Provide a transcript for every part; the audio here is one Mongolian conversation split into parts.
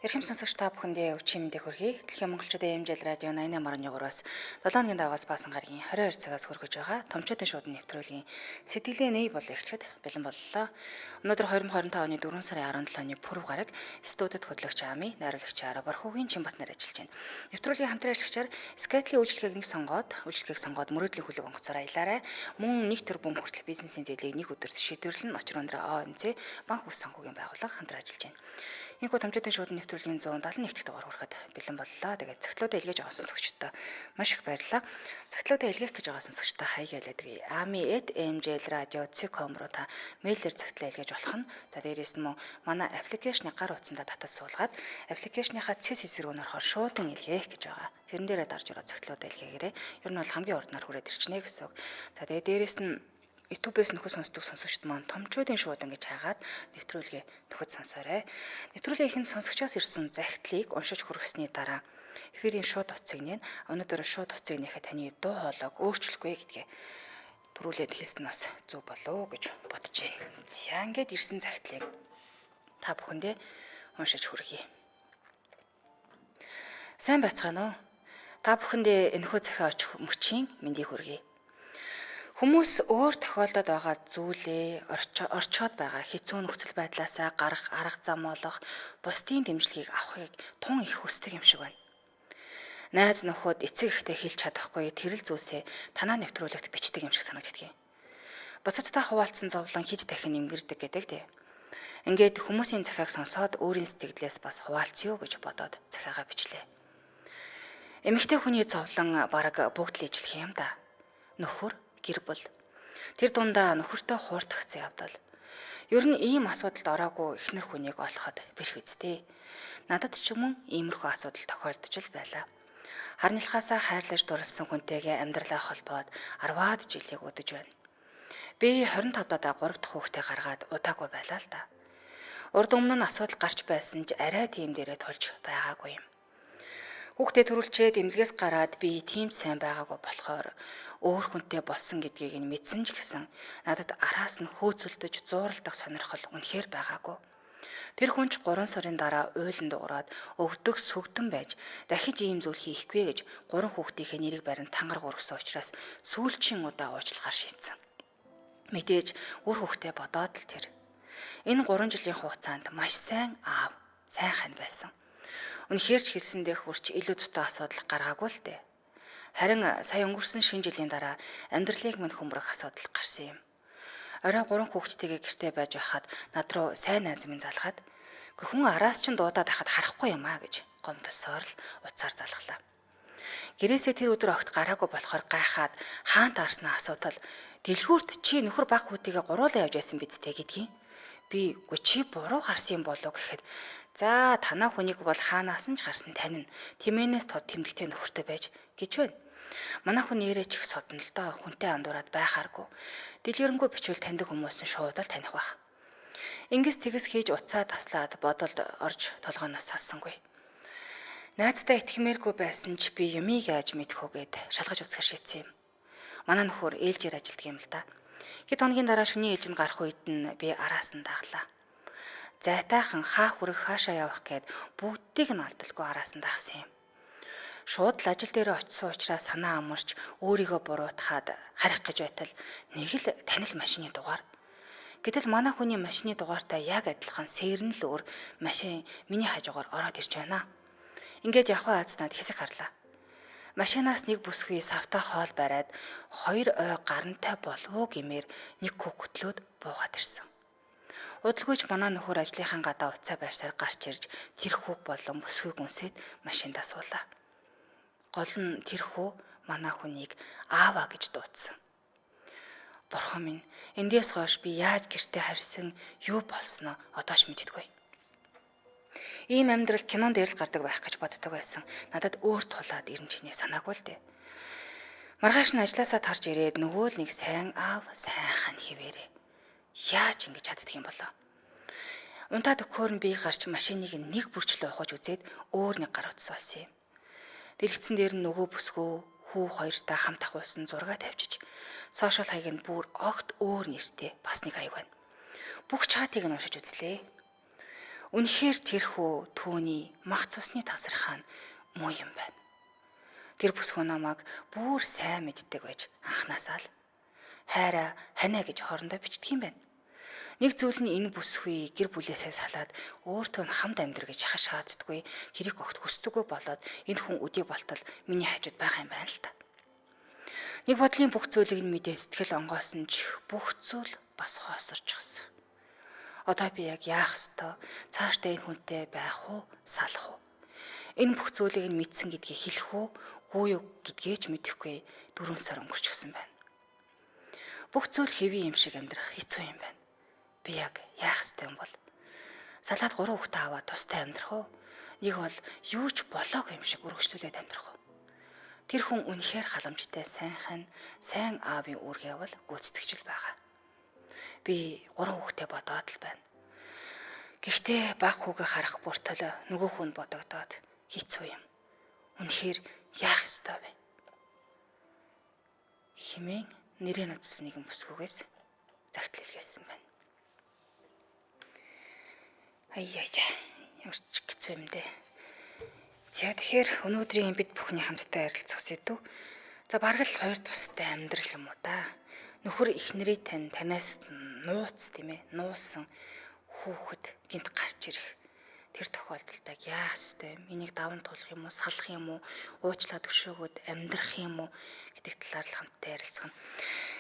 Эрхэм сонсогч та бүхэндээ өвчин мэндийг хүргэе. Дэлхийн монголчуудын эмжил радио 88.3-аас 7 өдрийн даваас баасан гарагийн 22 цагаас хүргэж байгаа томчуудын шууд нэвтрүүлгийн сэтгэлээ нэй бол эхлэхэд бэлэн боллоо. Өнөөдөр 2025 оны 4 сарын 17-ны пүрэв гараг студид хөтлөгч Ами, найруулагчаар Борхогийн Чинбатнаар ажиллаж байна. Нэвтрүүлгийн хамтран ажиллагчаар Скайтлийн үйлчлэгийг сонгоод мөрөөдлийн хүлэг онгоцоор аялаарай. Мөн 1 тэрбум хүртэл бизнесийн зээлийг нэг өдөрт шийдвэрлэн очир өндөр ОМЦ банк ус санхүүгийн байгууллага хамтран ажиллаж байна. Энэхүү томчуудын шууд нэвтрүүлгийн 171 дахь дугаар хүрэхэд бэлэн боллоо. Тэгээд цагтлуудаа илгээж байгаа сонсогчдод маш их баярлалаа. Цагтлуудаа илгээх гэж байгаа сонсогчдод хаяг ялээдгүй. ami@mjlradio.com руу та мэйлээр цагтлаа илгээж болох нь. За дээрээс нь манай аппликейшны гар утсандаа татаж суулгаад аппликейшныхаа цэс эсрэг нь орохоор шуудан илгээх гэж байгаа. Тэрэн дээрээ дарж ороод цагтлуудаа илгээгээрэй. Ер нь бол хамгийн урднаар хүрээд ирчнэ гэсэн үг. За тэгээд дээрээс нь YouTube-с нөхөд сонсдог сонсогчд маань томчуудын шууд ингэж хагаад нэвтрүүлгээ нөхөд сонсоорой. Нэвтрүүлгийн ихэнд сонсогчоос ирсэн захидлыг уншиж хүргэсний дараа эфирийн шууд утсыг нэ өнөөдөр шууд утсыг нэхэд таны дуу хоолойг өөрчлөхгүй гэдгээ төрүүлээд хэлсэн бас зөв болов уу гэж бодож байна. За ингээд ирсэн захидлыг та бүхэндээ уншиж хүргэе. Сайн байцгаана уу? Та бүхэндээ энэхүү захиа очих мөчийн мэндийг хүргэе. Хүмүүс өөр тохиолдод байгаа зүйлээ орчоод байгаа хэцүү нөхцөл байдлаасаа гарах арга зам олох, бусдын дэмжлэгийг авахыг тун их хүсдэг юм шиг байна. Найз нөхөд эцэг ихтэй хэлж чадахгүй тэрэл зүйлсээ танаа нэвтрүүлэгт бичдэг юм шиг санагддаг юм. Буцажтай хуваалцсан зовлон хид дахин эмгэрдэг гэдэг дээ. Ингээд хүмүүсийн захиаг сонсоод өөрийн сэтгэлээс бас хуваалцъё гэж бодоод захиагаа бичлээ. Эмэгтэй хүний зовлон бараг бүгд л ижлэх юм да. Нөхөр гэр бүл. Тэр дундаа нөхөртөө хууртагцсан явдал. Ер нь ийм асуудалд ороогүй эхнэр хүнийг олоход бэрх үстэй. Надад ч юм иймэрхүү асуудал тохиолдож байлаа. Харнилхаасаа хайрлаж дурлсан хүнтэйгээ амьдралаа холбоод 10-аад жилийг өдөж байна. Би 25 даа 3 дахь хүүхдээ гаргаад удаагүй байлаа л да. Урд өмнө нь асуудал гарч байсан ч арай тийм дээрээ тулж байгаагүй юм. Хүүхдээ төрүүлчээд эмнэлгээс гараад би тийм сайн байгаагүй болохоор өөр хүнтэй болсон гэдгийг нь мэдсэн ч гэсэн надад араас нь хөөцөлдөж зууралдах сонирхол үнэхээр байгаагүй. Тэр хүн ч 3 сарын дараа уйлан дуурайд өвдөг сүгдэн байж дахиж ийм зүйл хийхгүй гэж 3 хүүхдийнхээ нэрийг барин тангараг өргөсөн учраас сүүлчийн удаа уучлахаар шийдсэн. Мэдээж үр хүүхдээ бодоод л тэр. Энэ 3 жилийн хугацаанд маш сайн аав, сайн хань байсан. Үнэхээр ч хэлсэндээ хурч илүү дутуу асуудал гаргаагүй л дээ. Харин сая өнгөрсөн шинэ жилийн дараа амьдралыг минь хөмрөх асуудал гарсан юм. Орой 3 хүүхэдтэйгээ гэртээ байж байхад над руу сайн найз минь залгаад хүн араас ч дуудаад ахад харахгүй юм аа гэж гомдсоор л уцаар залглаа. Гэрээсээ тэр өдөр огт гараагүй болохоор гайхаад хаан таарснаа асуудал дэлгүүрт чи нөхөр баг хүүтийгээ гуруулаа явж байсан бидтэй гэдгийг би үгүй чи буруу харсан юм болов гэхэд за танаа хүнийг бол хаанаас нь ч гарсан тань нь тэмээнээс тод тэмдэгтэй нөхөртэй байж гэж байна. Манай хүн нэрээ ч их содно л доо хүнтэй андуураад байхааргүй. Дэлгэрэнгүй бичвэл таньдаг хүмүүс нь шууд л таних байх. Ингээс тэгс хийж уцаа таслаад бодолд орж толгооноос салсангүй. Найздаа итгэмээргүй байсан ч би юмыг яаж мэдхүүгээд шалгаж үзэхэр шийдсэн юм. Манай нөхөр ээлжээр ажилтдаг юм л да. Хэд хоногийн дараа шөнийн ээлжинд гарах үед нь би араас нь даглаа. Зайтайхан хаа хүрэх хаашаа явах гээд бүгдийг нь алдалгүй араас нь дагсан юм. Шууд л ажил дээр очисон учраас санаа амарч өөрийгөө буруутгаад харих гэж байтал нэг л танил машины дугаар. Гэтэл манай хүний машины дугаартай яг адилхан сэрн л өөр машин миний хажуугаар ороод ирж байна. Ингээд явхаа азнаад хэсэг харлаа. Машинаас нэг бүсгүй савта хоол бариад 2 ой гарантай болов гэмээр нэг хөвгөтлөөд буугаад ирсэн. Удалгүйч манай нөхөр ажлынхаа гадаа уцаа байрсаар гарч ирж тэр хүүг болон бүсгүйг үнсээд машиндаа суулаа. Гол нь тэр хүү манай хүнийг аава гэж дуудсан. Бурхан минь, эндээс хойш би яаж гэртээ харьсан юу болсноо одоо ч мэддэггүй. Ийм амьдрал кинон дээр л гардаг байх гэж боддог байсан. Надад өөр тулаад ирэн чиний санаагүй л дээ. Маргааш нь ажлаасаа тарж ирээд нөгөө л нэг сайн аав, сайн хан хിവэрээ. Яаж ингэж чаддаг юм болоо? Унтаад өгөхөөр нь би гарч машиныг нэг бүрчлөө ухаж үзээд өөр нэг гар утсан болсон юм. Дэлгэцэн дээр нь нөгөө бүсгүй хүү хоёртай хамт ахуулсан зураг тавьчих. Сошиал хаяг нь бүр огт өөр нэртэй бас нэг хаяг байна. Бүх чатыг нь уншиж үзлээ. Үнэхээр тэр хүү түүний мах цусны тасархаа нь муу юм байна. Тэр бүсгүй намайг бүр сайн мэддэг байж анханасаа л хайраа ханаа гэж хоорондоо бичдэг юм байна. Нэг зүйл нь энэ бүсгүй гэр бүлээсээ салаад өөртөө хамт амьдрах гэж хаш хаацдаггүй хэрэг огт хүсдэггүй болоод энэ хүн өдий болтол миний хажууд байгаа юм байна л та. Нэг бодлын бүх зүйлийг нь мэдээ сэтгэл онгоосон ч бүх зүйл бас хоосорчихсон. Одоо би яг яах ёстой? Цаашдаа энэ хүнтэй байх уу, салах уу? Энэ бүх зүйлийг нь мэдсэн гэдгийг хэлэх үү, гүй юу гэдгээ ч мэдэхгүй 4 сар өнгөрчихсөн байна. Бүх зүйл хэвийн юм шиг амьдрах хэцүү юм байна. Би яг яах ёстой юм бол? Салаад 3 хүүхдээ аваад тустай амьдрах уу? Нэг бол юу ч болоогүй юм шиг өргөжлүүлээд амьдрах уу? Тэр хүн үнэхээр халамжтай сайн аавын үүргээ бол гүйцэтгэж байгаа. Би 3 хүүхдээ бодоод л байна. Гэхдээ баг хүүгээ харах бүртэл нөгөө хүн бодогдоод хэцүү юм. Үнэхээр яах ёстой вэ? Хэмээн нэрээ нутсан нэгэн бүсгүйгээс загтал илгээсэн байна. Ямар ч хэцүү юм дээ. За тэгэхээр өнөөдрийн бид бүхний хамтдаа ярилцах сэдв. За бараг л 2 тустай амьдрал юм уу та. Нөхөр эхнэрээ танаас нууц тийм ээ, нуусан хүүхэд гинт гарч ирэх. Тэр тохиолдолд яах ёстой юм? Энийг даван туулах юм уу, салах юм уу, уучлаад өшөөгөөд амьдрах юм уу гэдэг талаар л хамтдаа ярилцах нь.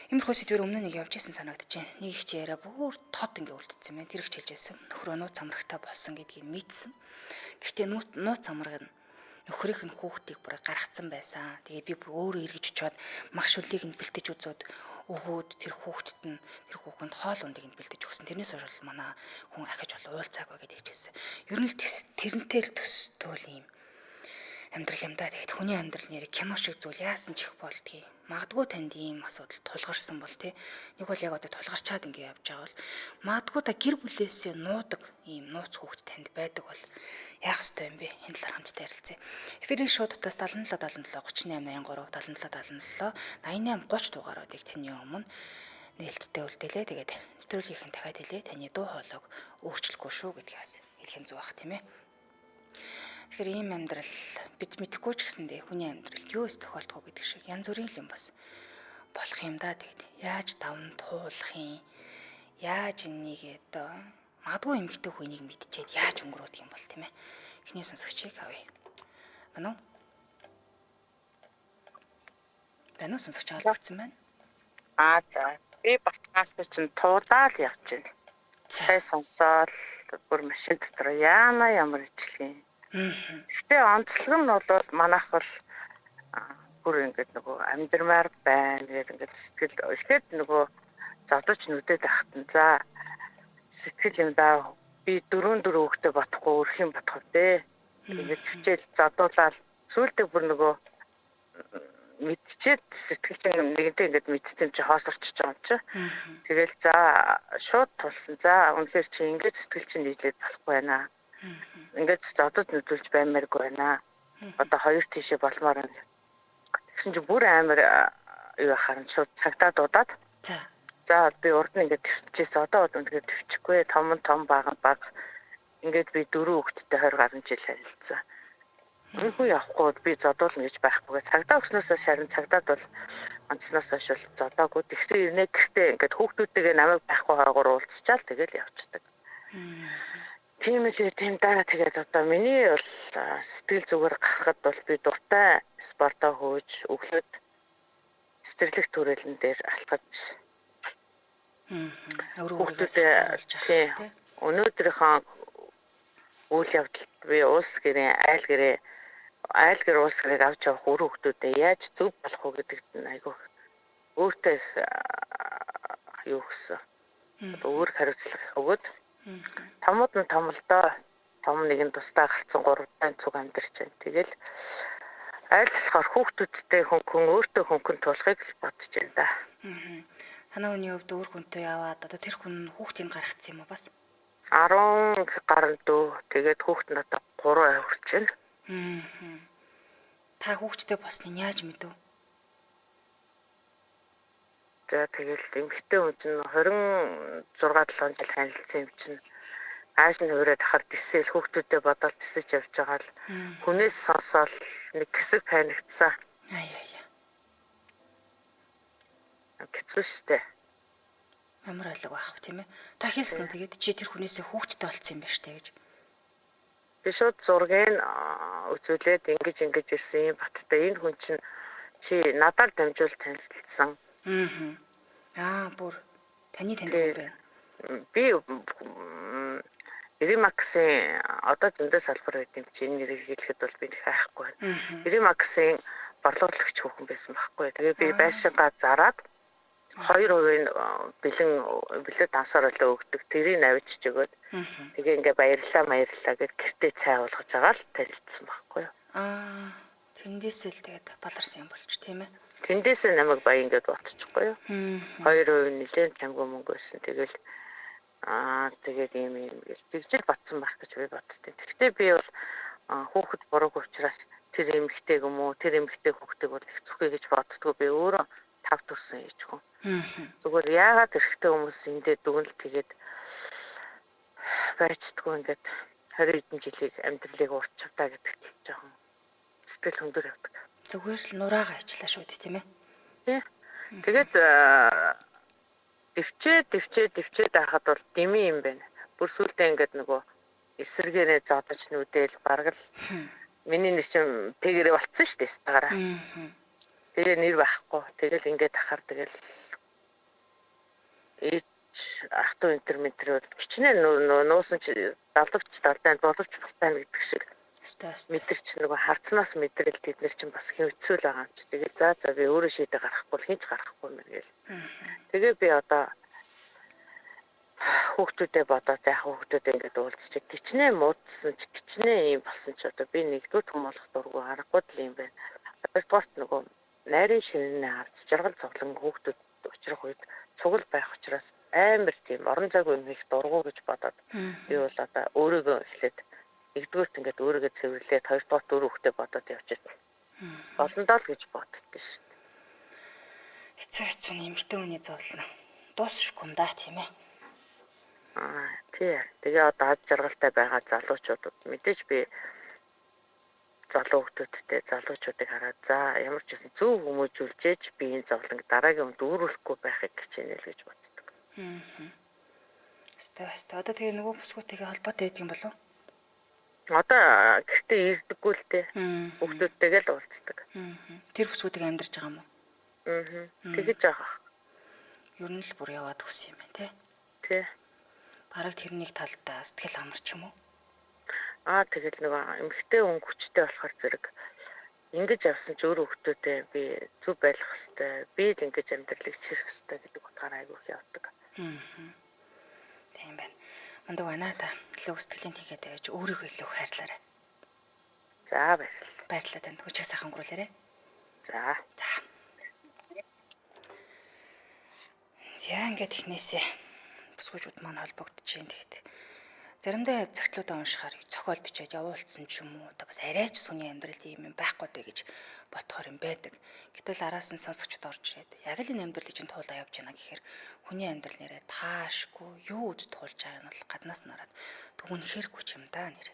Иймэрхүү сэдвээр өмнө нэг явж исэн санагдаж байна. Нэг их чи яриа бүр тод ингээ үлдсэн байна. Тэр их хэлжсэн. Нөхрөө нууц амрагтай болсон гэдгийг мэдсэн. Гэхдээ нууц амраг нь нөхрийнх нь хүүхдийг бүр гаргацсан байсан. Тэгээ би бүр өөрөө эргэж очиод мах шүллийг нь бэлтэж үзээд өгөөд тэр хүүхэнд хоол ундыг нь бэлтэж өгсөн. Тэрнээс хойш манай хүн ахиж бол уулзаагүй гэдэг хэлсэн. Ер нь л тэрнтэй л төсөөл юм амьдрал юм да. Тэгээд хүний амьдрал нэр кино шиг зүйл яасан ч их болдгийг. Магадгүй танд ийм асуудал тулгарсан бол тий. Нэг бол яг одоо тулгарчаад ингэ явж байгаа бол магадгүй та гэр бүлээсээ нуудаг ийм нууц хүүхэд танд байдаг бол яах ёстой юм бэ? Энэ талаар хамтдаа ярилцъя. Эфирийн шуудтаас 77 77 38 83 77 77 88 30 дугааруудыг таны өмнө нээлттэй үлдээлээ. Тэгээд нэвтрүүлгийнхэн дахиад хэлээ. Таны дуу хоолойг өөрчлөхгүй шүү гэдгээс хэлхэн зүй бах тийм ээ. Тэгэхээр ийм амьдрал бид мэдэхгүй ч гэсэндээ хүний амьдрал юу өс тохиолдох гэдэг шиг янз бүрийн юм бас болох юм да. Тэгээд яаж давн туулах юм? Яаж энийг одоо магадгүй эмэгтэй хүнийг мэдчихэд яаж өнгөрөөдөг юм бол тийм ээ. Эхний сонсогчийг авъя. Байна уу? Байна уу сонсогч олгдсон байна? За би батгаас чинь туулаад явж байна. Цай сонсоод бүр машин дотор ямар ижлээ. Гэтэ онцлог нь бол манайх бол бүр ингэж нөгөө амьдрмаар байна гэдэг ингэж сэтгэл ихэд нөгөө зодож нүдэд ахтан за сэтгэл юм да би 4 хүүхдээ бодохгүй өрх юм бодох үү. Ингэж хичээл задуулаад сүултээ бүр нөгөө мэдчихэд сэтгэл чинь нэгэнтээ ингэж мэдсэн чи хоосорчж байгаа юм чи. Тэгэл за шууд тулсан. За үнэхээр чи ингэж сэтгэл чинь нийлээд болохгүй байна. Ингээд зодод нүдүүлж баймааргүй байна. Одоо 2 тийшээ болмоор байна. Тэгсэн чинь бүр амар юу харан шууд цагтаа дуудаад. За би урд нь ингээд төвчээс одоо бол үнэхээр төвчихгүй том баг ингээд би 4 хүүхэдтэй 20 гаруй жил харилцсан. Үнэхээр явахгүй би зодуулна гэж байхгүй. Цагдаа өгснөөс шарын цагдаад бол онцноос хойш зодоогүй. Тэгсэн ирнэ гэхдээ ингээд хүүхдүүдтэйгээ намайг байхгүй хойгоор уулзчаал тэгэл явчихдаг. Тийм даа тэгээд одоо миний бол сэтгэл зүгээр гарахад бол би дуртай спортоо хөөж өглөөд цэцэрлэг түрээлэн дээр алхаж өөрийгөө сэтгүүлж байгаа тийм. Өнөөдрийнхөө үйл явдал би уус гэрээ айл гэр уус гэрийг авч явах хүүхдүүдэд яаж зөв болох вэ гэдэгт айгүй өөртөө юу гэсэн өөр хариуцлага өгөөд томод нь томолдоо том нэгэн тустай галцсан 3 цуг амьдарч байна. Тэгэл айл болохоор хүүхдүүдтэй хөнгөн өөртөө хөнгөн тулахыг л бодож байна да. Танаа хүний хувьд өөр хүнтэй яваад одоо тэр хүн хүүхдийг гаргацсан юм уу бас? 10 гаруй дөө тэгээд хүүхэд нь одоо 3 хүрч байна. Та хүүхдтэй босныг яаж мэдв? За тэгэл эмэгтэй хүн чинь 26 7 жил танилцсан юм чинь ааш нь өөрөө тахаар дисэл хүүхдүүдэд бодоод дисэж явж байгаа л хүнээс сонсоод нэг хэсэг танигдсан. Аяа. Хэцүү штэ. Ямар ойлог байх вэ тийм ээ? Та хэлсэн үү тэгээд чи тэр хүнээсээ хүүхдтэй болцсон юм байна штэ гэж. Би шууд зургийг үзүүлээд ингэж ирсэн юм баттай энэ хүн чинь чи надаар дамжуул танилцсан. Бүр таны таньдаг юм байна. Би Римаксын одоо зөндөө салбар байт юм чи энэ нэрийг хэлэхэд бол би хайхгүй байна. Римаксын борлуулагч хүүхэн байсан байхгүй. Тэгээ би байшингаа зараад 2% бэлэн дансаар олоо өгдөг. Тэрийг авчиж өгөөд тэгээ ингээ баярлаа гэж гэртээ цай уулгаж байгаа л танилцсан байхгүй юу. Тэндээсээ л тэгээд баларсан юм болч тийм ээ. Тэндээсээ намайг баян ингээд ботчихгүй юу. 2% нэлээд чамгүй мөнгө байсан. Тэгээд ийм гэж тэгжэл батсан байх гэж би боддтой. Гэхдээ би бол хүүхэд буруугүй учраас тэр эмэгтэйг юм уу тэр эмэгтэй хүүхдийг бол хэцүүхэй гэж боддгоо би өөрөө тав турсан ээж хүн. Зүгээр яагаад эрэгтэй хүмүүс эндээ дүгнэлт тэгээд байцдаггүй ингээд 20 хэдэн жилийг амьдралыг уртчавдаа гэдэгт жоохон сэтгэл хөндөр явдаг. Зүгээр л нураагаа ичлаа шүү дээ тийм ээ. Тий. Тэгээд дэвчээд байхад бол дими юм байна. Бүр сүултээ ингээд нөгөө эсэргээрээ зодож нүдэл бараг л миний нэг юм тэгэрээ болцсон шүү дээ стагараа. Тэгээ нэр байхгүй. Тэгэл ингээд ахаар тэгэл ах トゥ интермедиэр кичнээн нуусан чи далавч далдаа боловч бастай гэдэг шиг. Мэдэрч нөгөө харцнаас мэдрэл тэд нар чинь бас хөвцөл байгаа юм чи. Тэгээ за би өөрөө шийдэ гарахгүй хинч гарахгүй юм гээл. Тэгээ би одоо хүүхдүүдэд бодоод яах хүүхдүүд ингээд уулзчих. Кичнээн муудсан чи кичнээн юм болсон чи одоо би нэгдүгээр том болох дурггүй аргагүй л юм байна. Хоёрдугаарт нөгөө найрын шинэнээ авч жаргал цоглон хүүхдүүд учрах үед цугал байх учраас амар тийм орон зайг өмнөх дургуу гэж бодоод би бол одоо өөрийгөө эхлээд нэгдүгээрт ингээд өөрийгөө цэвэрлээд хоёрдугаарт өөр хүүхдээ бодоод явчихсан. Олондоо л гэж боддоо шүү дээ. Хэцүү нэмэгтэй хүний зовлон дуусахгүй юм да тийм ээ. Тий. Тэгээ одоо аз жаргалтай байгаа залуучуудад мэдээж би залуучуудтай залуучуудыг хараад за ямар ч юм зөв хүмүүжүүлжээж би энэ зовлонг дараагийн өмд өөрөөлөхгүй байхыг хичээнэ л гэж боддог. Өстө одоо тэгээ нөгөө бүсгүүтэйгээ холбоотой байдаг юм болов? Одоо гэртээ ирдэггүй л дээ. Хүүхдүүдтэйгээ л уулздаг. Тэр бүсгүүтэйг амьдарч байгаа юм уу? Тэгэж байгаа. Ер нь л бүр яваад өгсөн юм байна тий. Тий. Бараг тэрнийг талдаа сэтгэл амарч юм уу? Тэгэл нөгөө эмэгтэй хүн хүчтэй болохоор зэрэг ингэж явсан ч өөр хүүхдүүдэд би зүв байх хэвээр би л ингэж амьдралыг чирэх хэвээр гэдэг утгаараа айгүйх явдаг. Тийм байна. Мундаг байна та. Илүү сэтгэлийн тийгээд байж өөрийгөө илүү хайрлаарай. За баярлалаа. Баярлалаа танд. Хүчээ сайхан өнгөрүүлээрэй. За. За ингээд ихнээсээ бүсгүүчүүд маань холбогдож байна тэгэхэд. Заримдаа цагтлуудаа уншихаар цохол бичээд явуулсан ч юм уу та бас арайч сүний амьдрал юм байхгүй дэ гэж бодохоор юм байдаг. Гэтэл араас нь сонсогчд орж ирээд яг л энэ амьдралыг чинь туулаа явж байна гэхээр хүний амьдрал нэрээ таашгүй юу үз туулж байгаа нь бол гаднаас нараад түгүн хэргүй юм да нэр.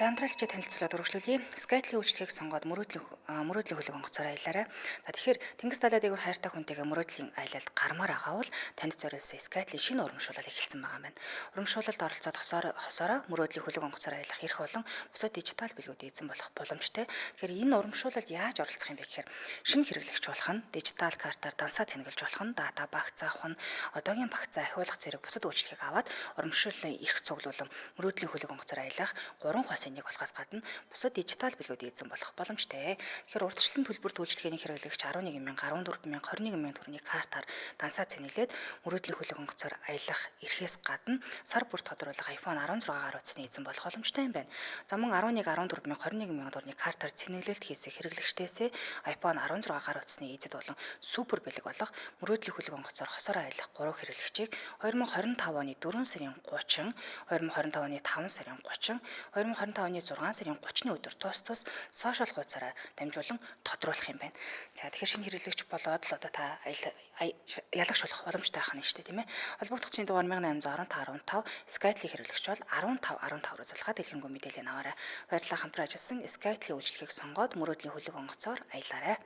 За амтралчид танилцуулаад өргөжлүүлье. Skype-ийн үйлчлэгийг сонгоод мөрөөдлийн хөлөг онгоцоор аялаарай. За тэгэхээр Тэнгис далай дээгүүр хайртай хүнтэйгээ мөрөөдлийн аялалд гармаар байгаа бол танд зориулсан Skype-ийн шинэ урамшуулал эхэлсэн байгаа юм байна. Урамшуулалд оролцоод хосороо мөрөөдлийн хөлөг онгоцоор аялах эрх болон бусад дижитал бэлгүүд эзэн болох боломжтой. Тэгэхээр энэ урамшуулалд яаж оролцох юм бэ гэхээр шинэ хэрэглэгч болох нь дижитал картаар дансаа цэнгэлж болох нь дата багц авах нь одоогийн багцаа ахиулах зэрэг бусад үйлчлэгийг аваад урамшууллын эрх цуглуулан мөрөөдлийн хөлөг онгоцоор аялах 3 хос нэг болохоос гадна бусад дижитал бэлгүүд эзэн болох боломжтой. Тэгэхээр урьдчилан төлбөр үйлчлэгээний хэрэглэгч 11,000, 14,000, 21,000 төгрөгийн картаар дансаа цэнэглээд мөрөөдлийн хөлөг онгоцоор аялах эрхээс гадна сар бүр тодруулах iPhone 16 гаруй утасны эзэн болох боломжтой юм байна. За мөн 11, 14,000, 21,000 төгрөгийн картаар цэнэглэлт хийсэн хэрэглэгчдээсээ iPhone 16 гаруй утасны эзэд болон супер бэлэг болох мөрөөдлийн хөлөг онгоцоор хосоор аялах 3 хэрэглэгчийг 2025 оны 4 сарын 30, 2025 оны 5 сарын 30, 2025 15 оны 6 сарын 30-ны өдөр тус сошиал хуудасаараа дамжуулан тодруулах юм байна. За тэгэхээр шинэ хэрэглэгч болоод л одоо та ялагч болох боломжтой байх нь шүү дээ, тийм ээ. Холбогдохчийн дугаар 1815 Skytel хэрэглэгч бол 15 руу залхаад дэлгэрэнгүй мэдээлэл аваарай. Баярлалаа, хамтран ажилласан Skytel үйлчлэгийг сонгоод мөрөөдлийн хөлөг онгоцоор аялаарай.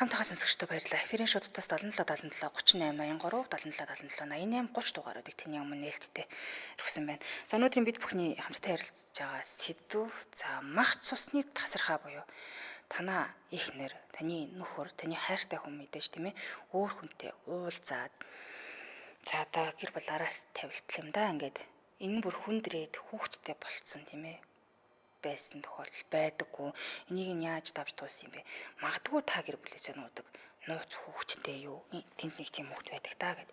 Хамтдаа сонсогчдод баярлалаа. Эфирийн шуудтаас 77 77 38 83 77 77 88 30 дугааруудыг таны өмнө нээлттэй өргөсөн байна. За өнөөдрийн бид бүхний хамтдаа ярилцж байгаа сэдв мах цусны тасархаа буюу танаа ихнэр, таны нөхөр, таны хайртай хүн мэдээж тийм ээ өөр хүнтэй уулзаад за одоо гэр бүлаараа тавилтал юм да ингээд энэ бүр хүндрээд хүүхдтэй болцсон тийм ээ байсан тохиолдол байдаггүй. Энийг нь яаж давж туулсан юм бэ? Магадгүй та гэр бүлээсээ нуудаг нууц хүүхдтэй юу? Тэнд нэг тийм хүүхд байдаг та гэд.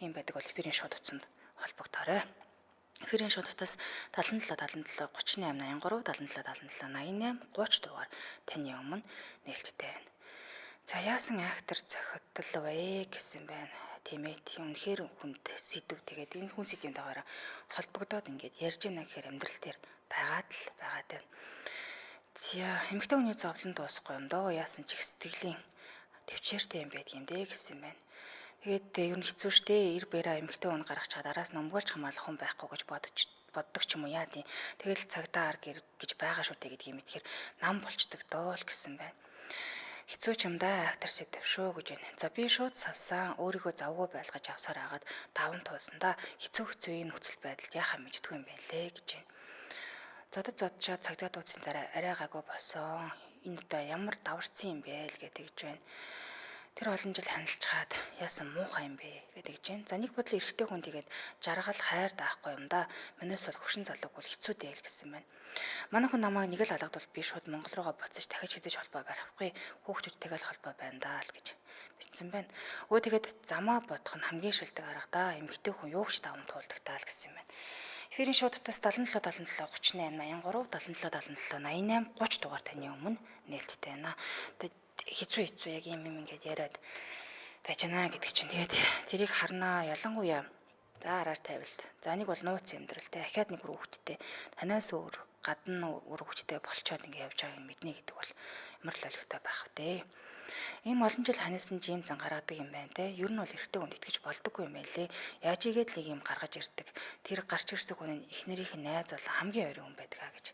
Ийм байдаг бол эфирийн шууд утсанд холбогдоорой. Эфирийн шууд утас 77 77 38 83 77 77 88 30 дугаар таны өмнө нээлттэй байна. За яасан актер зохиотол вэ гэсэн байна. Тийм ээ, үнэхээр хүнд сэдв тэгээд энэ хүн сэдвийн дагаараа холбогдоод ингээд ярьж яана гэхээр амьдрал дээр байгаад байна. За эмэгтэй хүний зовлон дуусахгүй юм доо яасан ч их сэтгэлийн төвчээртэй юм байдаг юм дээ гэсэн байна. Тэгээд ер нь хэцүү шттэ эр бэрэ эмэгтэй хүн гаргаж чад араас номгоолж хамгаалах хүн байхгүй гэж боддог ч юм уу яа тийм. Тэгэл цагдаа ар гэж байгаа шүү дээ гэдгийг мэдхээр нам болчдөг доо л гэсэн байна. Хэцүү ч юм да актер сэдв шүү гэж байна. За би шууд салсан өөрийгөө завгүй байлгаж авсаар агаад даван туусандаа хэцүү ийм нөхцөл байдалд яхаа мэддгүй юм байна лээ гэж байна. Зодчоод цагдаа дуудсан дараа арай гайгүй болсон. Энэ удаа ямар даварцсан юм бэ л гэдэг гэж байна. Тэр олон жил ханилж хаад яасан муухай юм бэ гэдэг гэж байна. За нэг бодлоо эрэгтэй хүн тэгээд жаргал хайр даахгүй юм да. Манайс бол хөшин залууг бол хэцүү дээ л гэсэн байна. Манай хүн намайг нэг л алгадвал би шууд Монгол руугаа буцаж дахиж хизэж холбоо барихгүй. Хүүхдүүдтэйгээ л холбоо байна даа л гэж бичсэн байна. Өө тэгээд замаа бодох нь хамгийн шилдэг арга да. Эмэгтэй хүн юу ч даван туулдаг таа л гэсэн байна. Эфирийн шуудтаас 77 77 38 83 77 77 88 30 дугаар таны өмнө нээлттэй байна. Тэгээд хэцүү яг юм ингээд яриад байж гэнэ гэдэг чинь тэгээд тэрийг харнаа ялангуяа за араар тавилт. За нэг бол нууц амьдралтай ахаад нэг хүүхэдтэй танаас өөр гадна өөр хүүхэдтэй болчоод ингээд явж байгааг мэднэ гэдэг бол ямар л ойлгохтой байх вэ? Ийм олон жил ханилсан жимзэн гаргадаг юм байна те. Ер нь бол эрэгтэй хүнд итгэж болдоггүй юм байлээ. Яаж игээд л ийм гаргаж ирдэг. Тэр гарч ирсэн хүн нь эхнэрийнх нь найз бол хамгийн ойрын хүн байдаг гэж.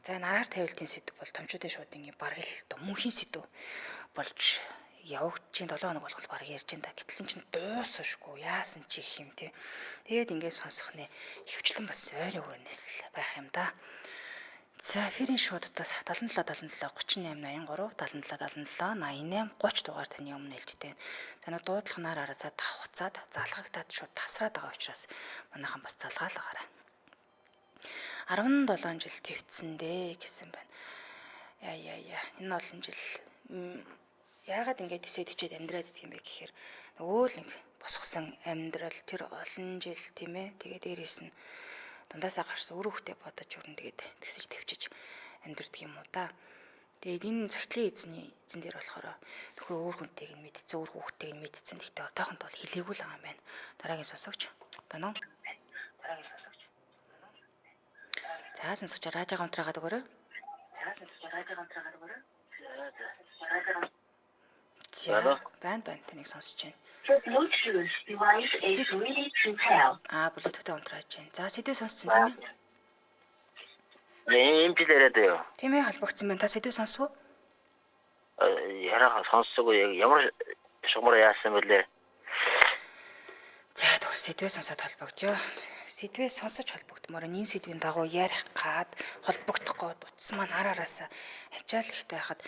За нараар тавилтын сэдв бол томчуудын шуудын бараг л мөнхийн сэдв болж явагдчихын 7 хоног болгол бараг ярьж энэ да. Гэтэл энэ чинь дуусахгүй яасан ч их юм те. Тэгээд ингээд сонсох нэ хөвчлэн бас ойрын өрнөөс л байх юм да. За эфирийн шуудтаас 77 77 38 83 77 77 88 30 дугаар таны өмнө нэлжтэй. За нэг дуудлаганаар араасаа давхцаад залгагдаад шууд тасраад байгаа учраас манайхан бас залгаалгаарай. 17 жил твцсэн дээ гэсэн байна. Яа энэ олон жил яагаад ингэж тэсээ төвчээд амьдраад идэх юм бэ гэхээр нөгөө л босгосон амьдрал тэр олон жил тийм ээ тэгээд дээрээс нь дундаасаа гарсан өөр хөхтэй бодож өрнө тэгээд тэсэж төвчиж амьдрдаг юм уу та. Тэгээд энэ цагтлын эзэн дээр болохоор төхөр өөр хүнтэйг нь мэдсэн, өөр хүүхдтэйг нь мэдсэн. Гэхдээ отоохонд бол хэлээгүй л байгаа юм байна. Дараагийн сонсогч байна уу? За сонсогч радио гомтраагаад өгөөрэй. За байна таныг сонсож байна. Bluetooth device is ready to pair. Bluetooth онтрааж байна. За сэдвээ сонссон тийм ээ? Ийм жил яриад юу? Тийм ээ холбогдсон байна. Та сэдвээ сонсов уу? Яраа сонссоогүй яг ямар шугамар яасан бэлээ. За тэгвэл сэдвээ сонсоод холбогдё. Сэдвээ сонсож холбогдмоор энэ сэдвийн дагуу ярих гад холбогдох гоод утас маань араараасаа ачаал ихтэй хахад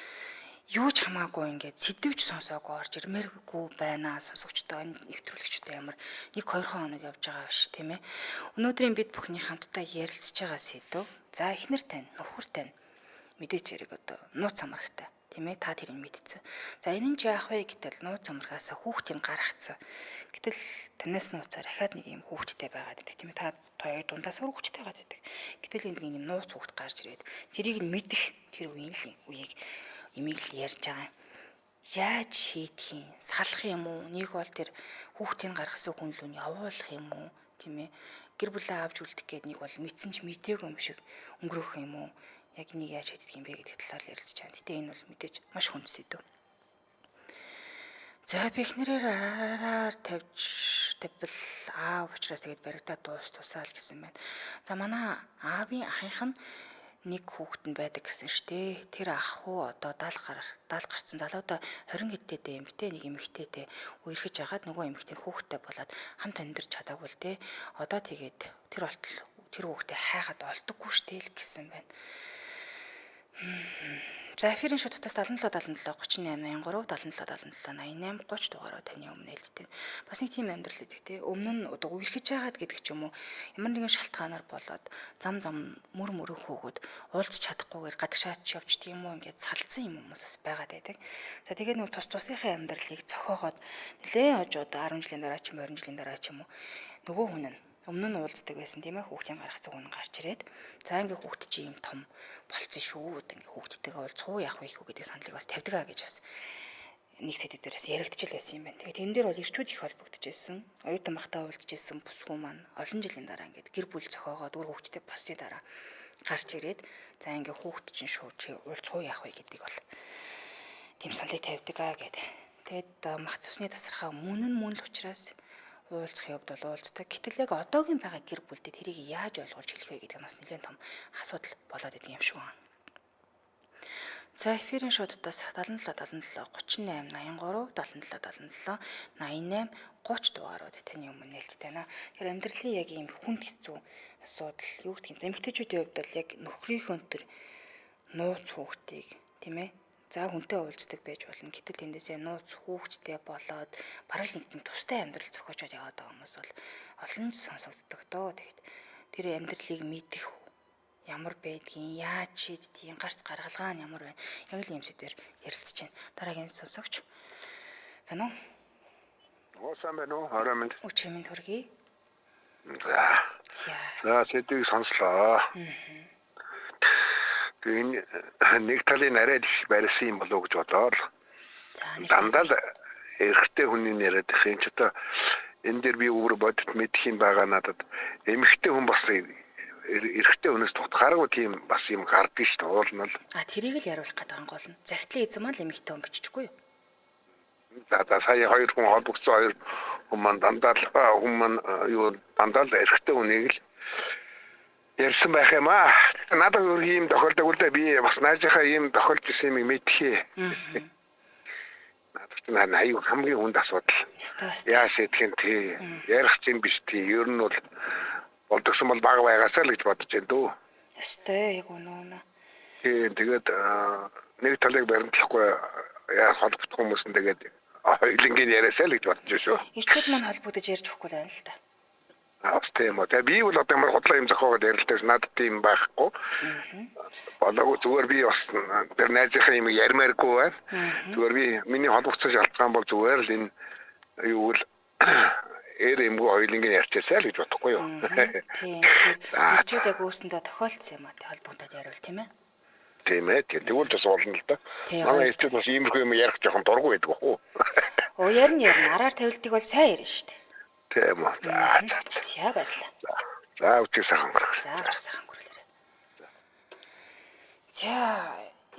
юу ч хамаагүй ингээд сэдвч сонсоогүй орж ирмээргүй байна. Сонсогчдоо нэвтрүүлэгчдээ ямар 1-2 хоног явж байгаа биш тийм ээ. Өнөөдрийн бид бүхний хамтдаа ярилцж байгаа сэдв. За эхнэр тань, нөхөр тань мэдээч яриг одоо нууц амрагтай тийм ээ та тэрийг мэдсэн. За энэ нь яах вэ гэтэл нууц амрагаас хүүхдийн гаргацсан. Гэтэл танаас нууцаар ахаад нэг юм хүүхдтэй байгаад байдаг тийм ээ та хоёр дундаас өөр хүүхдтэй байгаад байдаг. Гэтэл энэ нэг юм нууц хүүхд гарч ирээд тэрийг нь мэдэх тэр үеийг имийг л ярьж байгаа. Яаж шийдэх юм? Салах юм уу? Нэг бол тэр хүүхдийн гаргасан хүн лүүний явуулах юм уу? Тийм ээ. гэр бүлээ авч үлдэх гээд нэг бол мэдсэн ч мдээгүй юм шиг өнгөрөх юм уу? Яг энийг яаж хийдэг юм бэ гэдэг талаар ярилцж байгаа. Гэтэ энэ бол мэдээж маш хүнд сэдв. За би эхнэрээр араар тавьбал аав учраас тэгээд баригдаад тусаал гэсэн байна. За манай аавын ахынх нь нэг хүүхэд нь байдаг гэсэн штэ. Тэр ах уу одоо 70 гарсан залуудаа 20 хэдтэй юм битээ нэг эмэгтэйтэй үерхэж агаад нөгөө эмэгтэй хүүхэдтэй болоод хамт амьдарч чадаагүй л те. Одоо тэгээд тэр болтол тэр хүүхдээ хайхад олдоггүй штэ л гэсэн байна. За эфирийн шуудтаас 77 77 38 83 77 77 88 30 дугаараа таны өмнө хэлдэг. Бас нэг тийм амьдрал гэдэг те. Өмнө нь одоо үерхэж байгаад гэдэг ч юм уу ямар нэгэн шалтгаанаар болоод зам мөр хөөгд уулзч чадахгүйгээр гадагшаач явждаг юм уу ингээд салцсан юм хүмүүс бас байгаад байдаг. За тэгээд нөгөө тусынхаа амьдралыг цохоогоод нэлээ хожоод 10 жилийн дараа ч юм 20 жилийн дараа ч юм уу нөгөө хүн нь өмнө нь уулздаг байсан тийм ээ хүүхдийн гарах цаг үн гарч ирээд за ингээ хүүхд чи юм том болцсон шүү ингээ хүүхдтэйгээ уулзах уу яах вэ гэдэг саналыг бас тавьдаг аа гэж бас нэг сэдвээрээс яригдчихэл байсан юм байна. Тэгээд энэ дээр бол ирчүүд их холбогдчихсэн. Оюутан бахтаа уулзчихсан бүсгүй маань олон жилийн дараа ингээ гэр бүл зохиогоод үр хүүхдтэй басны дараа гарч ирээд за ингээ хүүхд чинь шүү чи уулзах уу яах вэ гэдэг бол тийм саналыг тавьдаг аа гэдэг. Тэгээд мах цусны тасархаа мөн л учраас уулзах явд бол уулздаг. Гэтэл яг одоогийн байгаа гэр бүлдээ тэрийг яаж ойлгуулж хэлэх вэ гэдэг нь бас нэлээд том асуудал болоод идэв юм шиг байна. За эфирийн шуудтаас 77 77 38 83 77 77 88 30 дугаарууд таны өмнө нээлттэй байна. Тэр амьдралын яг ийм хүнд хэцүү асуудал юу гэдгийг эмэгтэйчүүдийн хувьд бол яг нөхрийнхөө төр нууц хүүхдийг тийм ээ за хүнтэй уулздаг байж болно. Гэтэл тэндээсээ нууц хүүхдтэй болоод бараг нэг тийм тустай амьдрал зохиож яваад байгаа хүмүүс бол олон ч сонсогддог доо. Тэгэхэд тэр амьдралыг мэдэх ямар байдгийг яаж шийддгийг гарц гаргалгаа нь ямар байна. Яг л юм сэдвэр ярилцж байна. Дараагийн сонсогч байна уу? Сайн байна уу? Орой минь. Өчигдөр минь төргий. За сэдвийг сонслоо. Энэ нэг талын арай их барьсан юм болов уу гэж бодоод дандаа л эрэгтэй хүний яриад их юм ч одоо энэ дэр би өөр бодит мэдх юм байгаа надад эмэгтэй хүн бас эрэгтэй хүнээс тутахааргүй тийм бас юм гардаг шүү дээ уул нь л тэрийг л яруулах гэдэг ангуул нь загтлын эзэм маань л эмэгтэй хүн биччихгүй юу? За сая хоёр хүн холбогдсон хоёр хүн маань дандаа л эрэгтэй хүнийг л ярьсан байх юм аа. Надад өөр юм тохиолдог үлдээ би бас наажийнхаа юм тохиолж исэн юм мэдхий. Надад ч аюу хамгийн хүнд асуудал. Яа шийдэх тий. Ярих юм биш тий. Ер нь бол болдогсон бол бага байгаасаа л гэж бодож байна дөө. Өстэй яг үнэ. Тэгээд нэг талыг баримтлахгүй яа холбогдох хүмүүс нь тэгээд хоёулангийн яриасаа л гэж бодож байна шүү. Ирчүүд маань холбогдож ярьж өгөхгүй байна л та. Тийм үү. Би бол одоо ямар худлаа юм зохиогоод ярилцаж надад тийм байхгүй. Болоогүй зүгээр би бас тэр найзынхаа юм ярмааргүй байна. Зүгээр би миний холбогцсон шалтгаан бол зүгээр л энэ юу л эмгүү хоёулангийн ярьчаасаа л гэж бодохгүй юу. Тийм. Ирчүүд яг өөрсөндөө тохиолдсон юм аа холбогдоод яриул тийм ээ. Тийм ээ. Тэгвэл бас уулна л да. Манай ирчүүд бас иймэрхүү юм ярих жоохон дургүй байдаг бохоо. Ярина. Араар тавилтыг бол сайн ярина шүү дээ. Тийм үү. За баярлалаа. За өчиг сайхан өнгөрөөл. За өчиг сайхан өнгөрөөлөө. За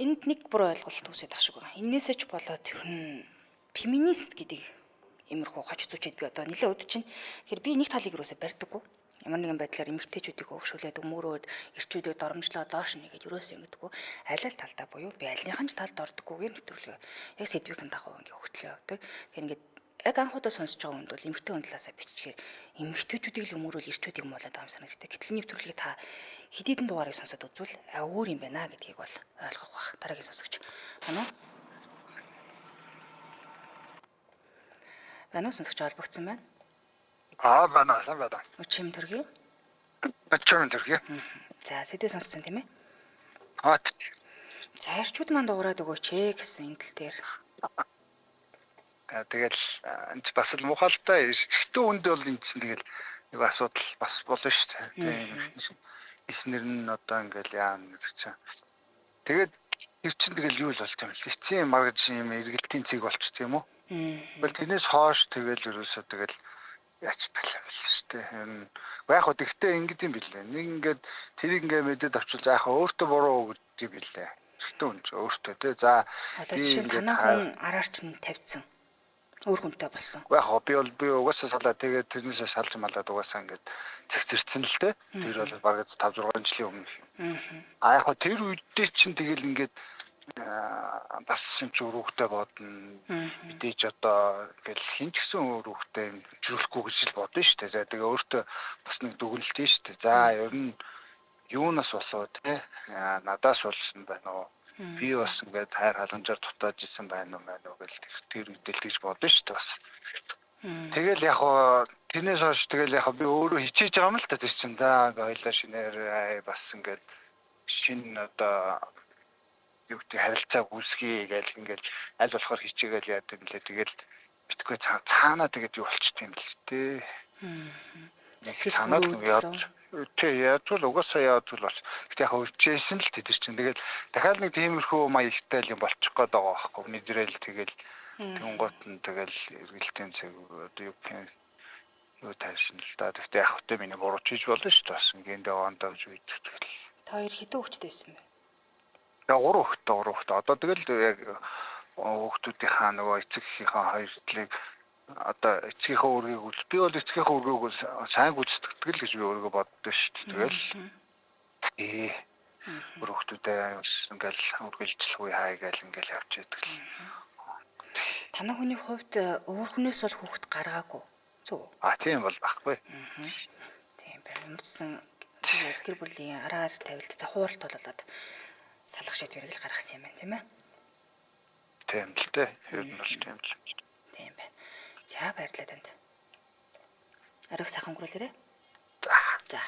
энд нэг бүр ойлголт үүсэж байгаа шиг байна. Иннээсээ ч болоод хүн феминист гэдэг иймэрхүү хоч зүчэд би одоо нэлээд удаж чинь. Тэгэхээр би нэг талыг юусоо барьдаггүй. Ямар нэгэн байдлаар эмэгтэйчүүдийг өгшүүлээд өмөрөөд ирчүүдийг доромжлоо доош нэгээд юусоо ингэдэггүй. Аль аль талдаа буюу би алийнхын ч талд ордоггүйгээр нэвтрүүлгээ. Яг сэдвийн дагуу ингэ хөгтлөө явдаг. Тэгэхээр ингэ яг анхудаа сонсож байгаа хүнд бол эмэгтэй хүн талаасаа бичгээр эмэгтэйчүүдийг л өмөрөөл ирчүүдийг муулаад байгаа юм санагддаг. Гэтэл нэвтрүүлгийг та хэдийдэн дугаарыг сонсоод үзвэл өөр юм байна гэдгийг бол ойлгох бах. Дараагийн сонсогч. Байна уу? Байна уу сонсогч холбогдсон байна? Байна. Өчим төргий? Өчим төргий. За сэдвээ сонссон тийм ээ? За ирчүүд маань дуурайд өгөөч гэсэн энэ тал дээр. Тэгэл энэ бас л мухалтай ихтэй үнд бол энэ чинь тэгэл нэг асуудал бас болно шүү дээ. Эснэр нь одоо ингээл яа гэдэг чинь. Тэгээд тэр чинь тэгэл юу л болж байгаа юм. Лицийн маргаж юм эргэлтийн цэг болчих юм уу? Тэгвэл тэрнээс хойш тэгэл ерөөсөө тэгэл яач талаа биш шүү дээ. Яг хөө тэгтээ ингэж юм билээ. Нэг ингээд тэрийг ингээд мэдээд авчвал за яг өөртөө буруу гэж юм билээ. Тэгтээ үнч өөртөө тий. За Одоо жишээ нь танаа хүн араарч нь тавьдсан. Өөр хүнтэй болсон. Яг хоо би угаасаа салаад тэгээд тэрнээсээ салж малаад угаасаа ингээд цэгцэрсэн л тий. Тэр бол бараг 5 6 жилийн өмнө. Яг хоо тэр үедээ чинь тэгэл ингээд бас юм ч өрөөхтэй бодно. Мэдээж одоо ингээл хин ч гэсэн өрөөхтэй жирлэхгүй гэж л бодно шүү дээ. За тэгээ өөртөө бас нэг дүгнэлтээ шүү дээ. За ер нь юунаас болоод те надаас болсон байна уу? Би бас ингээд хайр халамжаар дутааж исэн байна уу гэж тэр үедэл гэж бодно шүү дээ бас. Тэгэл яг хоо тэрнээс хойш тэгэл яг би өөрөө хичээж байгаа юм л та тэр чинь за ойлоо шинээр бас ингээд шинэ одоо юу гэдэг харилцааг үүсгэе гэж ингээд аль болохоор хичээгээл яад юм лээ. Тэгэл битгүй цаанаа тэгээд юу болчих юм л тээ. Сэтгэл хөдлөлөө. Тэ яатвал угаасаа яатвал бас. Гэтэ яг хөвчээсэн л тэр чинь тэгэл дахиад нэг тиймэрхүү маягтай юм болчих гээд байгаа байхгүй. Мэдрэл тэгэл тэнгуут нь тэгэл эргэлтийн цаг одоо юу тайшин л да. Гэтэ яг хөтэ миний бурууч хийж болно шүү дээ. Бас ингээд даваандаа гэж үтгэл. Та хоёр хэдэн хүүхэдтэй байсан бэ? Яг 3 хүүхэдтэй. Одоо тэгэл яг хүүхдүүдийнхаа нөгөө эцэгийнхээ хоёр талыг одоо эцгийнхээ үргийг үл би бол эцгийнхээ үргийг сайн гүйцэтгэдэг л гэж би өөрийгөө боддоо шүү дээ. Тэгэл хүүхдүүдээ ингээл үргэлжлэхгүй хайгаал ингээл явж яадаг л. Танай хүний хувьд өөр хүнээс бол хүүхэд гаргаагүй. Зүг. Тийм бол баггүй. Тийм байна. Өмдсөн гэр бүлийн араар тавилт за хууралт болоод салах шийдвэрийг л гаргасан юм байна, тийм ээ? Тийм л дээ. Ер нь бол тийм л. Тийм байна. За баярлалаа танд. Ариг сайхан өнгөрүүлээрэй. За.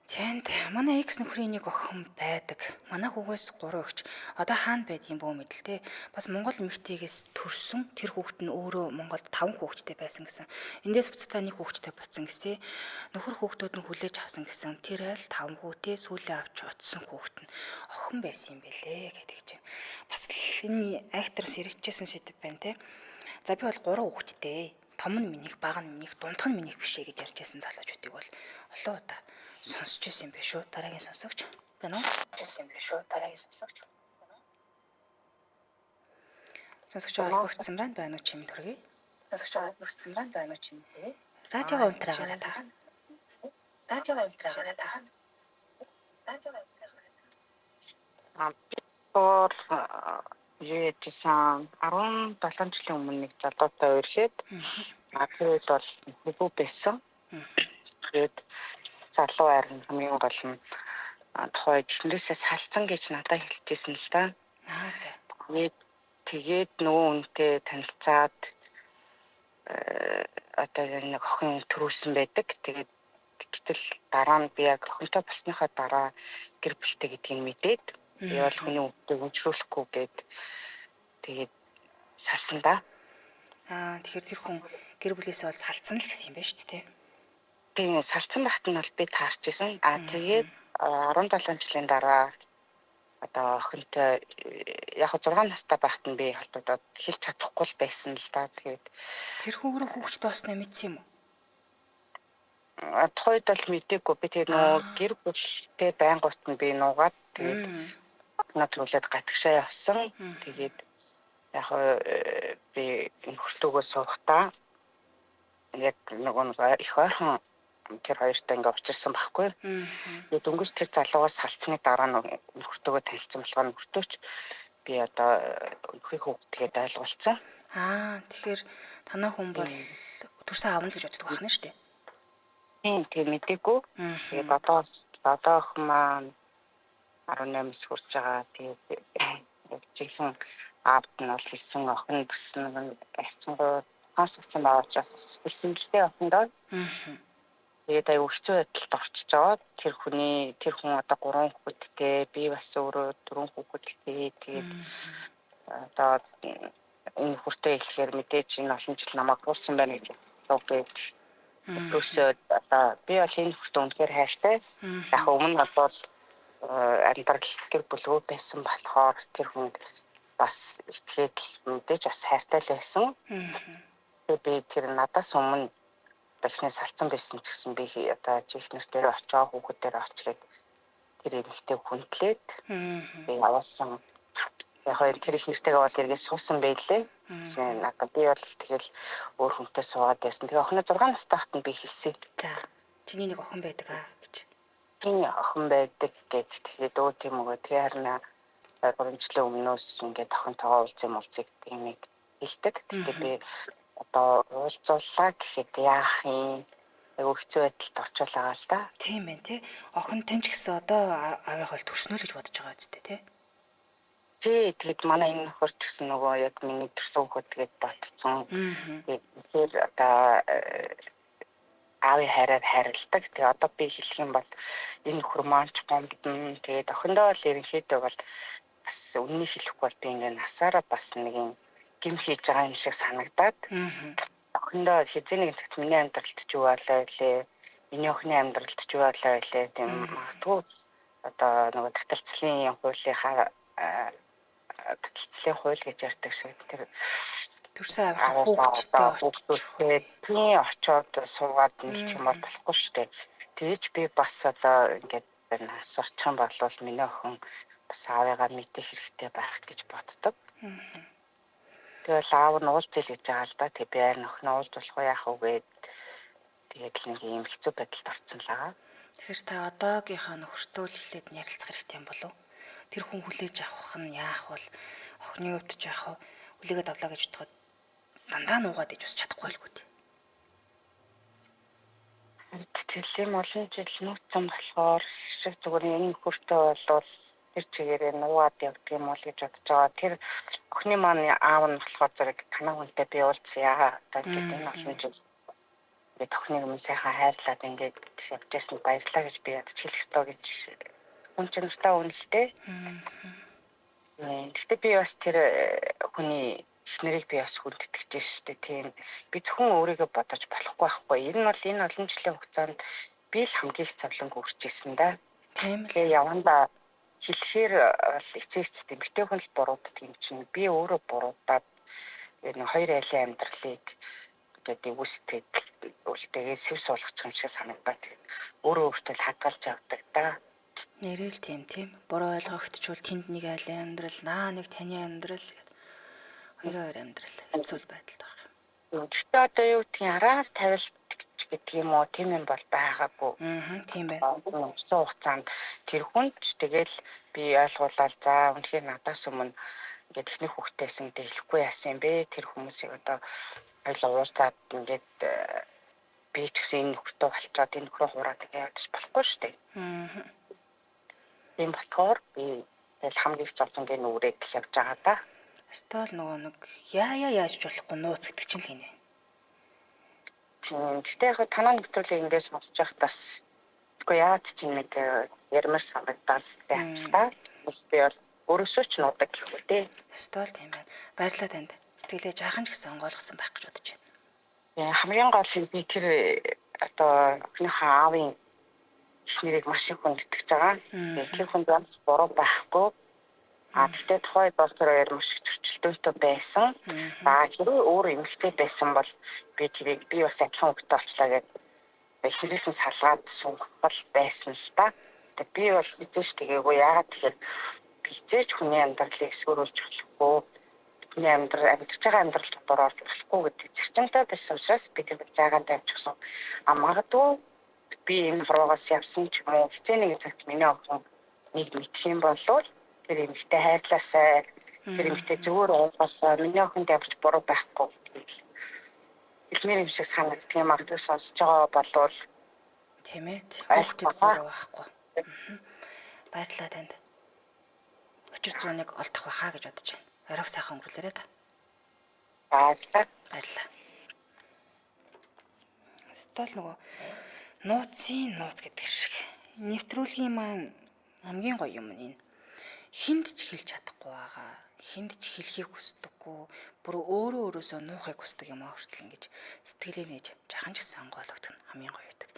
Чэнд манай X нөхрийн нэг охин байдаг. Манай хүүгээс 3 өгч. Одоо хаана байдгийг бөө мэдлээ. Бас Монгол эмэгтэйгээс төрсөн. Тэр хүүхэд нь өөрөө Монголд 5 хүүхэдтэй байсан гэсэн. Эндээс буцтаа нэг хүүхэдтэй буцсан гэсэн. Нөхөр хүүхдүүд нь хүлээж авсан гэсэн. Тэр айл 5 хүүтэй сүүлээ авч оцсон хүүхэд нь охин байсан юм бэлээ гэдэг чинь. Бас л энэ актрис хэрэгжижсэн шийдвэр байна те. За би бол 3 хүүхэдтэй. Том нь минийх, бага нь минийх, дундх нь минийх биш ээ гэж ярьжсэн залуучуудыг бол олоо удаа сонсч ирсэн юм биш үү? Дараагийн сонсогч. Байна уу? Сонсогч холбогдсон байна уу чимэд хүргэе? Радио унтраагараа та. Бол яэжсэн 17 жилийн өмнө нэг залуутай урьшээд тэгээд бол нэггүй байсан. Тэгээд залуу арин хамгийн гол нь тухай жилээсээ салсан гэж надад хэлчихсэн л да. За. Тэгээд нөгөө үнтэй танилцаад одоо нэг охин төрүүлсэн байдаг. Тэгээд гэтэл дараа нь би яг охинтой болсныхаа дараа гэр бүлтэй гэдгийг мэдээд би бол хүний үнтэй өнчлөхгүй гээд тэгээд салсан да. Тэгэхээр тэр хүн гэр бүлээсээ бол салцсан л гэсэн юм байна шүү дээ. Тийм салцсан багт нь бол би таарчсэн. Тэгээд 17 жилийн дараа одоо охинтой яг 6 настай багт нь би холбогдоод хэлж чадахгүй л байсан л да. Тэгээд тэр хүн өөрөө хүүхэдтэй болсноо мэдсэн юм уу? Тухайд бол мэдээгүй. Би тэр нөгөө гэр бүлтэй байнгут нь би нуугаад тэгээд натруулаад гатгшаа явсан. Тэгээд яг би хөртөөгөө суухдаа яг нөгөө их ойрхон тэр хоёртай ингээ учирсан байхгүй. Тэгээд дөнгөж тэр залуугаас салцны дараа нөхөртөөгөө танилцсан болохоор нөхөртөөч би одоо нөхрийн хүүхдгээд ойлголцсон. Тэгэхээр танай хүн бол төрсөн аав нь л гэж боддог байна шүү дээ. Тийм мэдээгүй. Тэгээд одоо охин маань 18-с хүрч байгаа. Тэгээд жихэн аавд нь бол хэлсэн охин гэсэн айцсангуу хассан байгаа ч хэлсэнтэй охиндоо. Тэгээд аюу хэцүү байдалд орчиж байгаа. Тэр хүн одоо 3 хүүхэдтэй, би бас өөрөө 4 хүүхэдтэй. Тэгээд одоо энэ хүртээ ихээр мэдээж энэ олон жил намайг гуйсан байна гэж боддог. Өсөөд одоо би бол энэ хүртээ үнэхээр хайртай. Яг өмнө бол амьдрал гэр бүлгүй байсан болохоор тэр хүн бас ихлээд мэдээж бас хайртай л байсан. Тэгээд би тэр надаас өмнө одоо ихнээс салсан байсан ч гэсэн би одоо чихнэртээ очоо хүүхдээр очроод тэр эмэгтэй хүндлээд би авсан. Яг хоёр тэр ихнэртэйгээ бол эргэж суусан байлээ. Надад би бол тэгэл өөр хүнтэй суугаад байсан. Тэгээ охин 6 настай хат нь би хэлсэн. За. Чиний нэг охин байдаг аа гэж. Тийм охин байдаг гэж тэгээд өө тийм үгүй. Тэгээ харна 3 жилийн өмнөөс ингээд охинтойгоо уулзсан тийм нэг хэлдэг. Тэгээд би одоо уулзууллаа гэхэд яах юм? Өвчөө байдалд орчуулаа л да. Тийм байх тий. Охин тань ч гэсэн одоо аваа хол төрснөө л гэж бодож байгаа үстэй тий. Тэгээд манай энэ нөхөр ч гэсэн нөгөө яг миний төрсөн хөхөд тэгээд батцсан. Тэгэхээр одоо аавын хайраар хайрладаг. Тэгээ одоо би хэлэх юм бол энэ нөхөр маань ч гомдсон. Тэгээд охиндоо л ерөнхийдөө бол бас үннийг хэлэхгүй бол би ингээд насаараа бас нэг юм гим хийж байгаа юм шиг санагдаад. Охиндоо хэзээ нэг цагт миний амьдралд ч юу болоо илээ. Миний охины амьдралд ч юу болоо илээ. Тийм магадгүй одоо нөгөө таталцлын хуулийнхаа таталцлын хууль гэж ярьдаг шиг тэр төрсөн авах хүүхдтэй тийм очоод суугаад нэг юм бол болохгүй шүү дээ. Тэгэж би бас одоо ингээд асуурчсан болвол миний охин бас аавыгаа мэдэх хэрэгтэй байх гэж боддог. Тэгэл аав нь уулзъя гэж байгаа л да. Тэг би харин охин уулзуулах уу яах вэ гээд тэгээд нэг юм хэцүү байдалд орсон л байгаа. Тэгэхээр та одоогийнхаа нөхөртөө л хэлээд ярилцах хэрэгтэй юм болов? Тэр хүн хүлээж авах нь яах бол охины хувьд ч яах вэ? Үлээгээд авлаа гэж бодоход дандаа нуугаад иж бас чадахгүй л гүт. Тэлийн олон жил нууцсан болохоор шиг зүгээр энэ нөхөртөө бол тэр чигээрээ нуугаад явдаг юм уу гэж бодож байгаа. Тэр охины маань аав нь болохоор зэрэг танаа хүнтэй би уулзъя. Тэгээд энэ олон жил би охиныг өмнө сайхан хайрлаад ингээд явжсэн баярлаа гэж би ядч хэлэх ёстой гэж хүн ч настай үнэлтэй. Гэхдээ би бас тэр хүний нэрийг би бас хүндэтгэж штэ тийм. Би зөвхөн өөрийгөө бодож болохгүй байхгүй. Энэ бол энэ олон жилийн хугацаанд би л хамгийн их цавланг үржижсэн да. Тийм л. Тэгээ яванда хэлэхээр бол эцэгчд эмэгтэй хүн л буруудаг юм чинь. Би өөрөө буруудаад энэ хоёр айлын амьдралыг гэдэг үстэд үлдэгээ сэв суулгах юм шиг санагдаад өөрөө өөртөө хадгалж явдаг да. Нэрэл тийм. Буруу ойлгогдчихвол тэнд нэг айлын амьдрал, наа нэг таны амьдрал гэдэг. Хоёр амьдрал хэцүү байдалд орох юм. Гэхдээ одоо юу гэдгийг араас тавилт гэдэг юм уу тийм юм бол байгаагүй. Тийм байна. Цус хугацаанд тэр хүнд тэгэл би ойлгуулаад за үнэхээр надаас өмнө ингээд ихний хүүхдтэйсэн гэдэг хэлэхгүй яасан юм бэ? Тэр хүмүүсийг одоо ойлгоо уулзаад ингээд би ч гэсэн энэ нөхөртөө болцоод энэ нөхрөө хураад явж болохгүй шүү дээ. Тийм болохоор би тэгэл хамгийн их зовлонгийн нүрээд явж байгаа да. Стол нөгөө нэг яаж болохгүй нууц гэдэг чинь л хийнэ. Тэгтээ яг танаа нэвтрүүлгийг ингээд сонсож байхад бас үгүй яагаад ч нэг ярмар санагдаад байна. Би бол өөрөөсөө ч нуудаг гэх үү те. Стол тийм байна. Баярлалаа танд. Сэтгэлээ жаахан ч гэсэн онгойлгосон байх гэж бодож байна. Хамгийн гол нь би тэр одоо охиныхаа аавын нэрийг маш их хүндэтгэж байгаа. Тэр хүн бас буруу байхгүй. Тэгтээ тухайд бол тэр маш их зөрчилдөөтэй байсан. Хэрвээ өөр эмэгтэй байсан бол би тэрийг би бас адилхан хөвгтэй болчлаа гэдэг хэрэгсэн салгаад сунгал байсан л та. Тэгээд би бол мэдээж тэгээгүй яагаад тэгэхээр би зээч хүний амьдралыг эсгөрүүлж болохгүй. Хүний амьдарч байгаа амьдрал дотор орж болохгүй гэдэг зөрчилтэй байсан учраас би тэр заагаан тавьчихсан. Магадгүй би энэ фрогоос явсан ч юм уу хэцээ нэг цагт миний охин нэг мэдэх юм бол тэр эмэгтэй хайрлаасаа тэр эмэгтэй зүгээр уулзсаа миний охинд явж буруу байхгүй. Ихмэр юм шиг санагддаг юм магадгүй сонсож байгаа болвол тийм ээ. Хүүхдэд буруу байхгүй. Баярлалаа танд. Өчир 101 олдох байхаа гэж бодож байна. Оройг сайхан өнгөрүүлээрэй та. Баярлалаа. Стол нөгөө нууц гэдэг шиг. Нэвтрүүлгийн маань хамгийн гоё юм энэ. Хинд ч хэлж чадахгүй байгаа. Хинд ч хэлхийг хүсдэггүй. Бүр өөрөөсөө нуухыг хүсдэг юм аа хүртэл ингэж сэтгэлээ нээж жахан ч гэсэн онгойлгох нь хамгийн гоё байдаг.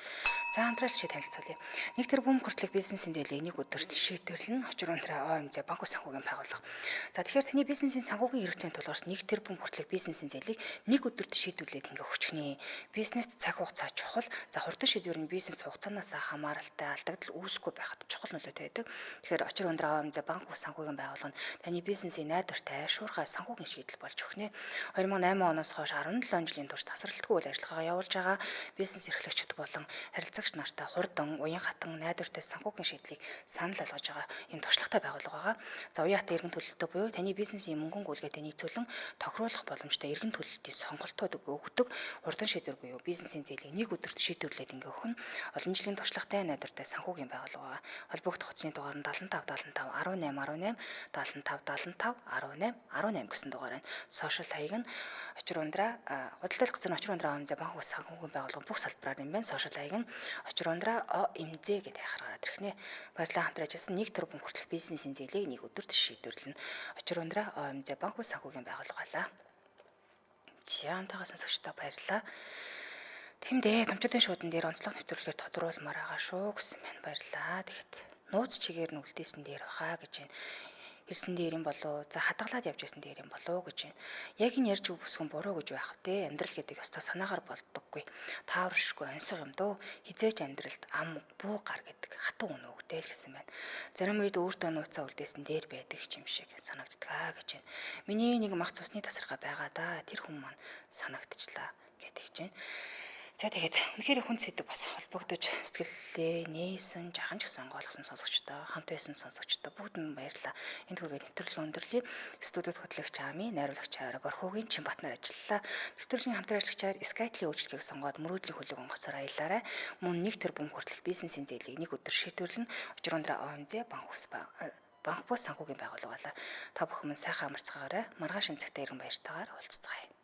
За хамтрал шиг танилцуулъя. 1 тэрбум хүртэлх бизнесийн зээлийг нэг өдөрт шийдвэрлэн очир унтраа ОМЗ банк ус санхүүгийн байгууллага. За тэгэхээр таны бизнесийн санхүүгийн хэрэгцээний тулгарч 1 тэрбум хүртэлх бизнесийн зээлийг нэг өдөрт шийдвэрлээд ингээ өгчихнэ. Бизнест цаг хугацаа чухал. За хурдан шийдвэр нь бизнес хугацаанаас хамааралтай алдагдал үүсэхгүй байхад чухал нөлөөтэй байдаг. Тэгэхээр очир унтраа ОМЗ банк ус санхүүгийн байгууллага нь таны бизнесийн найдвартай шуурхай санхүүгийн шийдэл болж өгнө. 2008 оноос хойш 17 жилийн турш тасралтгүй үйл ажиллагаагаа явуулж байгаа бизнес эрхлэгчид болон харилцагч нартай хурдан, уян хатан найдвартай санхүүгийн шийдлийг санал болгож байгаа юм туршлагатай байгууллага байгаа. За уян хатан иргэн төлөлтөд буюу таны бизнесийн мөнгөн гүйлгээтэй нийцүүлэн тохируулах боломжтой иргэн төлөлтийн сонголтууд өгдөг хурдан шийдвэр буюу бизнесийн зээлийг нэг өдөрт шийдвэрлээд ингээ өгөх нь олон жилийн туршлагатай найдвартай санхүүгийн байгууллага. Холбогдох утасны дугаар нь 75 75 18 18 75 75 18 18 гэсэн дугаар байна. Сошиал хаяг нь очир ундраа худалдаалах газар нь очир ундраа ОМЗ банк ус санхүүгийн байгууллага бүх салбараар юм байна. Сошиал хаяг нь очир ундраа ОМЗ гэдэг хахаар гараад ирэх нэ. Баярлалаа хамтран ажилласан 1 тэрбум хүртэлх бизнесийн зээлийг нэг өдөрт шийдвэрлэнэ. Очир ундраа ОМЗ банк ус санхүүгийн байгууллага байлаа. Чиантайгаа сонсогчдоо баярлалаа. Тэмдээ томчуудын шуудан дээр онцлог нэвтрүүлгээр тодруулмаар байгаа шүү гэсэн байна. Баярлалаа. Тэгэхэд нууц чигээр нь үлдээсэн дээр баха гэж байна. Хэлсэн дээр юм болоо за хадгалаад явж байсан дээр юм болоо гэж байна. Яг энэ ярьж үсгэн буруу гэж байх вэ? Амьдрал гэдэг ёстой санаагаар болдоггүй. Тааваршгүй онцгой юм дөө. Хизээж амьдралд ам буу гар гэдэг хатан үнэ үгтэй л гэсэн байна. Зарим үед өөртөө нууцаа үлдээсэн дээр байдаг юм шиг санагддаг гэж байна. Миний нэг мах цусны тасархай байгаа да. Тэр хүн маань санагдчихлаа гэдэг чинь. За тэгээд үнэхээр хүн сэдв бас холбогдож сэтгэлээ нээсэн жахан ч гэсэн онгойлгосон сонсогчдоо хамт байсан сонсогчдоо бүгдэнд баярлалаа. Энд хүргээд нэвтрүүлгээ өндөрлөе. Студид хөтлөгч Ами, найруулагч Борхогийн Чинбатнаар ажиллалаа. Нэвтрүүлгийн хамтран ажиллагчаар Skytel-ийн үйлчлэгийг сонгоод мөрөөдлийн хөлөг онгоцоор аялаарай. Мөн 1 тэрбум хүртэлх бизнесийн зээлийг нэг өдөр шийдвэрлэн очир ундраа ОМЗ банк бус санхүүгийн байгууллага байлаа. Та бүхэн сайхан амарцгаагаарай. Маргааш энэ цагтаа иргэн баяртайгаар уулзцгаая.